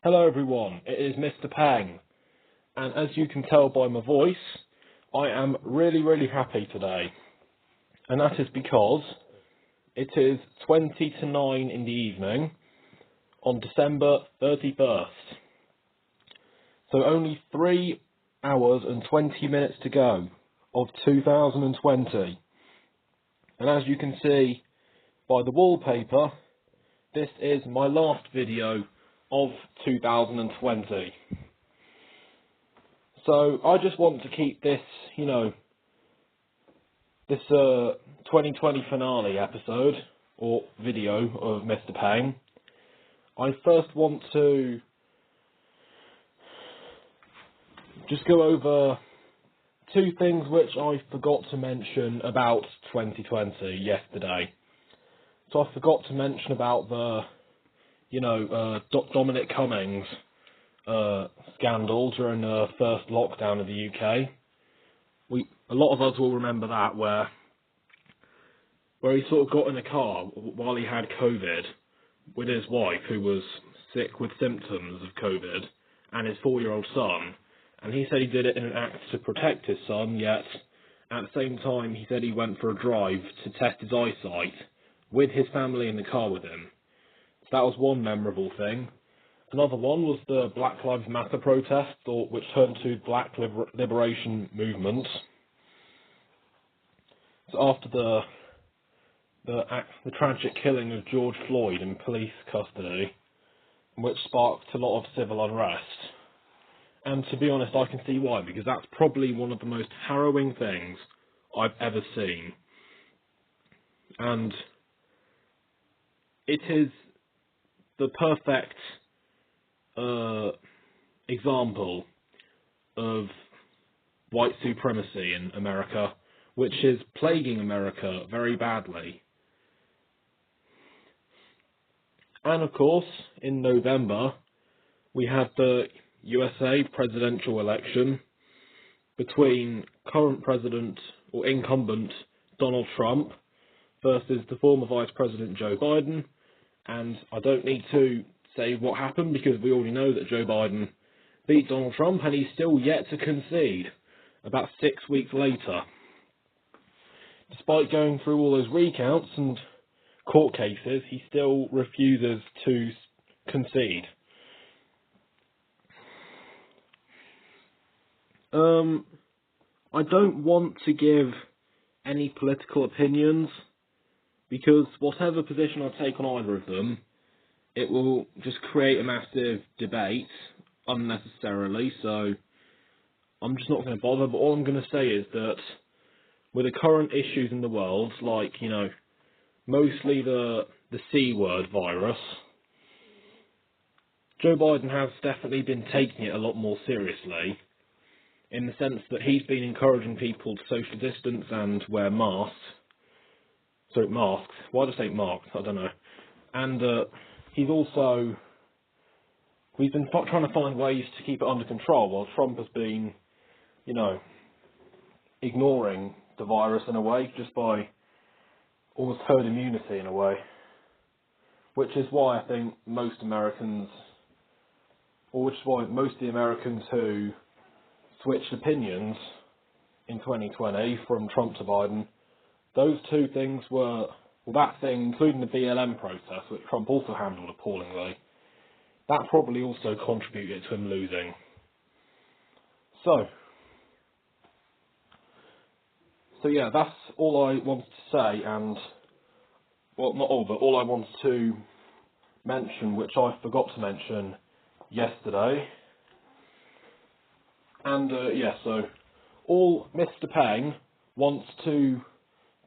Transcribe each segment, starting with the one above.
Hello everyone, it is Mr. Pang, and as you can tell by my voice, I am really happy today, and that is because it is 20 to 9 in the evening on December 31st, so only 3 hours and 20 minutes to go of 2020, and as you can see by the wallpaper, this is my last video of 2020. So I just want to keep this, this 2020 finale episode or video of Mr. Pang. I first want to just go over two things which I forgot to mention about 2020 yesterday. So I forgot to mention about the Dominic Cummings scandal during the first lockdown of the UK. A lot of us will remember that, where he sort of got in a car while he had COVID with his wife, who was sick with symptoms of COVID, and his 4-year-old son, and he said he did it in an act to protect his son, yet at the same time he said he went for a drive to test his eyesight with his family in the car with him. That was one memorable thing. Another one was the Black Lives Matter protest, which turned to Black Liberation Movement. So after the tragic killing of George Floyd in police custody, which sparked a lot of civil unrest. And to be honest, I can see why, because that's probably one of the most harrowing things I've ever seen. And it is the perfect example of white supremacy in America, which is plaguing America very badly. And of course, in November, we had the USA presidential election between current president or incumbent Donald Trump versus the former Vice President Joe Biden. And I don't need to say what happened, because we already know that Joe Biden beat Donald Trump, and he's still yet to concede about 6 weeks later. Despite going through all those recounts and court cases, he still refuses to concede. I don't want to give any political opinions, because whatever position I take on either of them, it will just create a massive debate unnecessarily, so I'm just not going to bother. But all I'm going to say is that with the current issues in the world, like, mostly the C word virus, Joe Biden has definitely been taking it a lot more seriously, in the sense that he's been encouraging people to social distance and wear masks. Sorry, masks. Why did I say masks? I don't know. And he's been trying to find ways to keep it under control, while Trump has been, ignoring the virus in a way, just by almost herd immunity in a way. Which is why I think most of the Americans who switched opinions in 2020 from Trump to Biden, those two things were, that thing, including the BLM protest, which Trump also handled appallingly, that probably also contributed to him losing. So yeah, that's all I wanted to say, and, well, not all, but all I wanted to mention, which I forgot to mention yesterday. And, so all Mr. Pang wants to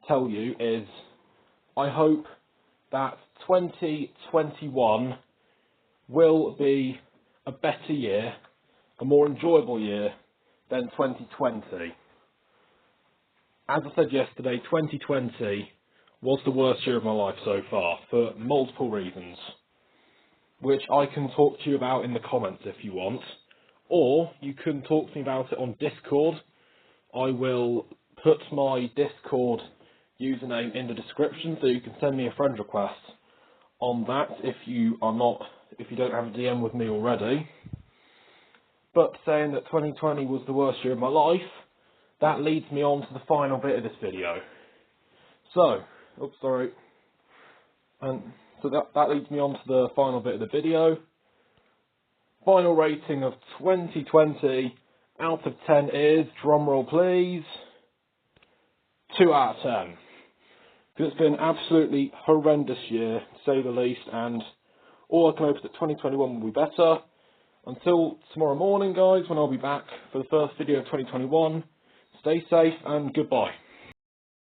tell you is, I hope that 2021 will be a better year, a more enjoyable year than 2020. As I said yesterday, 2020 was the worst year of my life so far, for multiple reasons, which I can talk to you about in the comments if you want, or you can talk to me about it on Discord. I will put my Discord username in the description, so you can send me a friend request on that if you are not if you don't have a DM with me already. But saying that 2020 was the worst year of my life, that leads me on to the final bit of this video. So, that leads me on to the final bit of the video. Final rating of 2020 out of 10 is, drumroll please, 2 out of 10. Because it's been an absolutely horrendous year, to say the least, and all I can hope is that 2021 will be better. Until tomorrow morning, guys, when I'll be back for the first video of 2021, stay safe and goodbye.